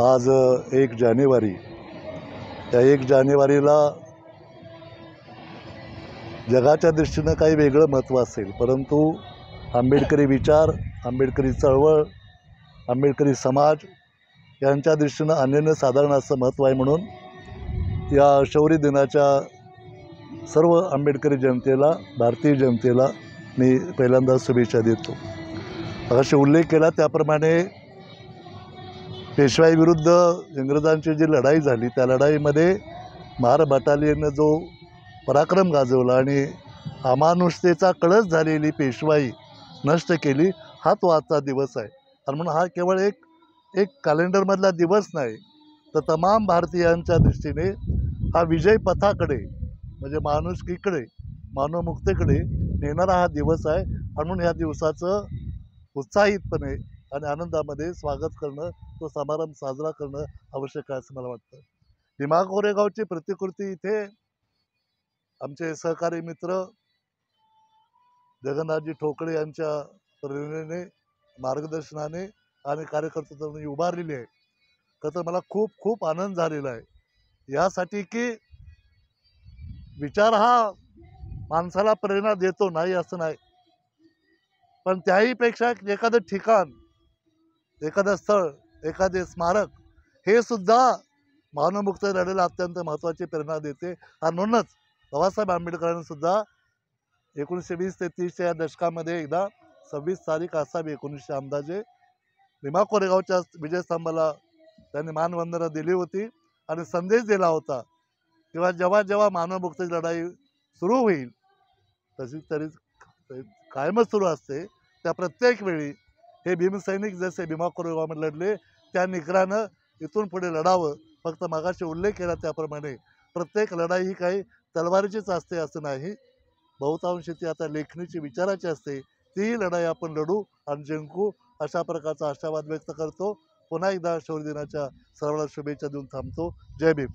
आज 1 जानेवारी, त्या 1 जानेवारीला जगाच्या दृष्टीनं काही वेगळं महत्त्व असेल, परंतु आंबेडकरी विचार, आंबेडकरी चळवळ, आंबेडकरी समाज यांच्या दृष्टीनं अनन्यसाधारण असं महत्त्व आहे. म्हणून या शौर्य दिनाच्या सर्व आंबेडकरी जनतेला, भारतीय जनतेला मी पहिल्यांदा शुभेच्छा देतो. असे उल्लेख केला त्याप्रमाणे पेशवाईविरुद्ध इंग्रजांची जी लढाई झाली, त्या लढाईमध्ये महार बटालियननं जो पराक्रम गाजवला आणि अमानुषतेचा कळस झालेली पेशवाई नष्ट केली, हा तो आजचा दिवस आहे. आणि म्हणून हा केवळ एक कॅलेंडरमधला दिवस नाही, तर तमाम भारतीयांच्या दृष्टीने हा विजय पथाकडे, म्हणजे माणुसकीकडे, मानवमुक्तीकडे नेणारा हा दिवस आहे. आणि म्हणून ह्या दिवसाचं उत्साहितपणे आणि आनंदामध्ये स्वागत करणं, तो समारंभ साजरा करणं आवश्यक आहे असं मला वाटतं. भीमा कोरेगावची प्रतिकृती इथे आमचे सहकारी मित्र जगन्नाथजी ठोकळे यांच्या प्रेरणेने, मार्गदर्शनाने आणि कार्यकर्त्यांनी उभारलेली आहे. तर मला खूप खूप आनंद झालेला आहे यासाठी की विचार हा माणसाला प्रेरणा देतो, नाही असं नाही, पण त्याहीपेक्षा एखादं ठिकाण, एखादं स्थळ, एखादे स्मारक हे सुद्धा मानवमुक्त लढाईला अत्यंत महत्त्वाची प्रेरणा देते. आणि म्हणूनच बाबासाहेब आंबेडकरांनी सुद्धा 1920 ते 30च्या या दशकामध्ये एकदा 26 तारीख असावी 1900 अंदाजे भीमा कोरेगावच्या विजयस्तंभाला त्यांनी मानवंदना दिली होती आणि संदेश दिला होता किंवा जेव्हा जेव्हा मानवमुक्तीची लढाई सुरू होईल, तरी कायमच सुरू असते, त्या प्रत्येक वेळी हे भीमसैनिक जसे भीमा कोरेगावमध्ये लढले त्या निकरानं इथून पुढे लढावं. फक्त मागाशी उल्लेख केला त्याप्रमाणे प्रत्येक लढाई ही काही तलवारीचीच असते असं नाही, बहुतांशी ती आता लेखणीची, विचाराची असते. तीही लढाई आपण लढू आणि जिंकू अशा प्रकारचा आशावाद व्यक्त करतो. पुन्हा एकदा शौर्य दिनाच्या सर्वांना शुभेच्छा देऊन थांबतो. जय भीम.